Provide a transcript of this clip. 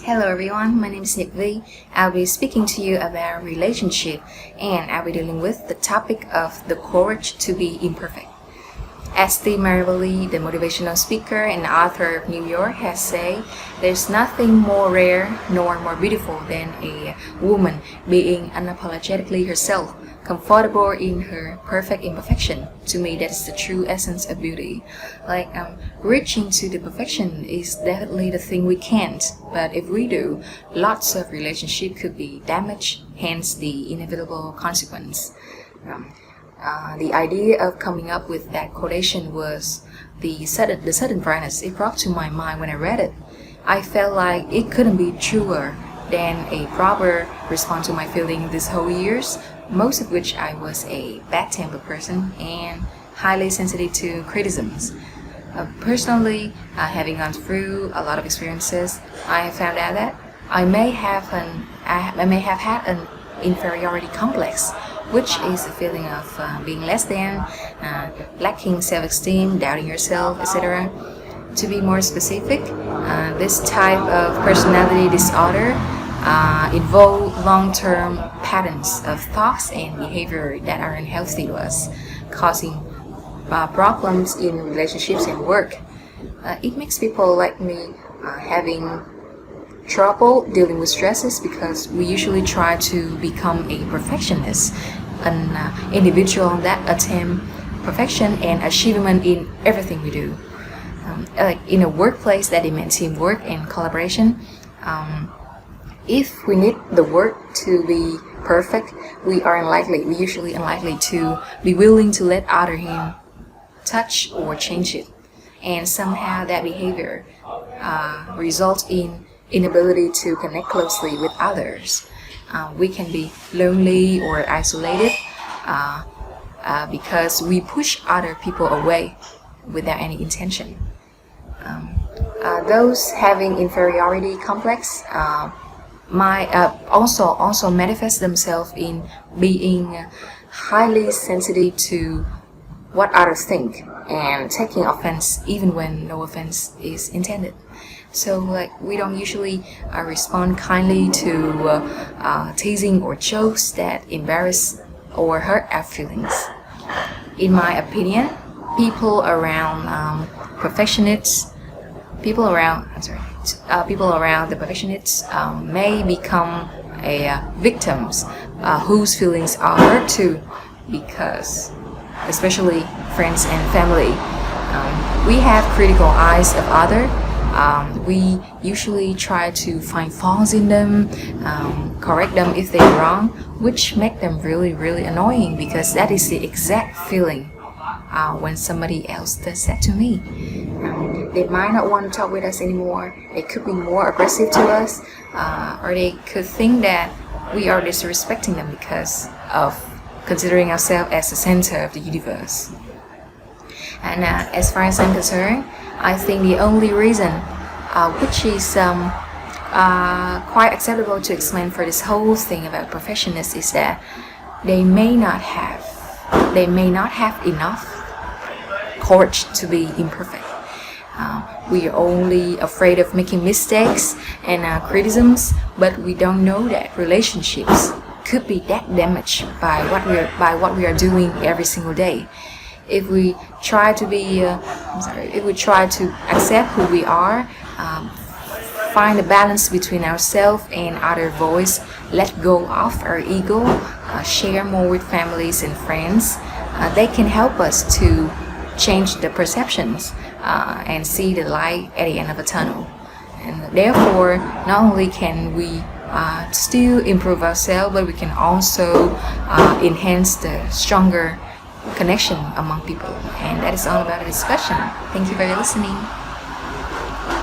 Hello everyone, my name is Nhật Vy. I'll be speaking to you about relationship and I'll be dealing with the topic of the courage to be imperfect. As Steve Maraboli, the motivational speaker and author of New York, has said, there's nothing more rare nor more beautiful than a woman being unapologetically herself, comfortable in her perfect imperfection. To me, that is the true essence of beauty. Reaching to the perfection is definitely the thing we can't, but if we do, lots of relationship could be damaged, hence the inevitable consequence. The idea of coming up with that quotation was the sudden brightness it brought to my mind when I read it. I felt like it couldn't be truer than a proper response to my feeling this whole years, most of which I was a bad-tempered person and highly sensitive to criticisms. Personally, having gone through a lot of experiences, I have found out that I may have had an inferiority complex, which is a feeling of being less than, lacking self-esteem, doubting yourself, etc. To be more specific, this type of personality disorder involve long-term patterns of thoughts and behavior that are unhealthy to us, causing problems in relationships and work. It makes people like me having trouble dealing with stresses because we usually try to become a perfectionist, an individual that attempt perfection and achievement in everything we do. In a workplace that demands teamwork and collaboration, if we need the work to be perfect, we usually unlikely to be willing to let other hand touch or change it, and somehow that behavior results in inability to connect closely with others. We can be lonely or isolated because we push other people away without any intention. Those having inferiority complex might also manifest themselves in being highly sensitive to what others think and taking offense even when no offense is intended. So we don't usually respond kindly to teasing or jokes that embarrass or hurt our feelings. In my opinion, people around the perfectionists may become victims whose feelings are hurt too, because especially friends and family, we have critical eyes of others. We usually try to find faults in them, correct them if they're wrong, which make them really, really annoying because that is the exact feeling when somebody else does that to me. They might not want to talk with us anymore. They could be more aggressive to us, or they could think that we are disrespecting them because of considering ourselves as the center of the universe. And as far as I'm concerned, I think the only reason which is quite acceptable to explain for this whole thing about perfectionists is that they may not have enough courage to be imperfect. We are only afraid of making mistakes and criticisms, but we don't know that relationships could be that damaged by what we are doing every single day. If we try to accept who we are, find a balance between ourselves and other voice, let go of our ego, share more with families and friends, they can help us to change the perceptions and see the light at the end of a tunnel. And therefore, not only can we still improve ourselves, but we can also enhance the stronger connection among people. And that is all about the discussion. Thank you for listening.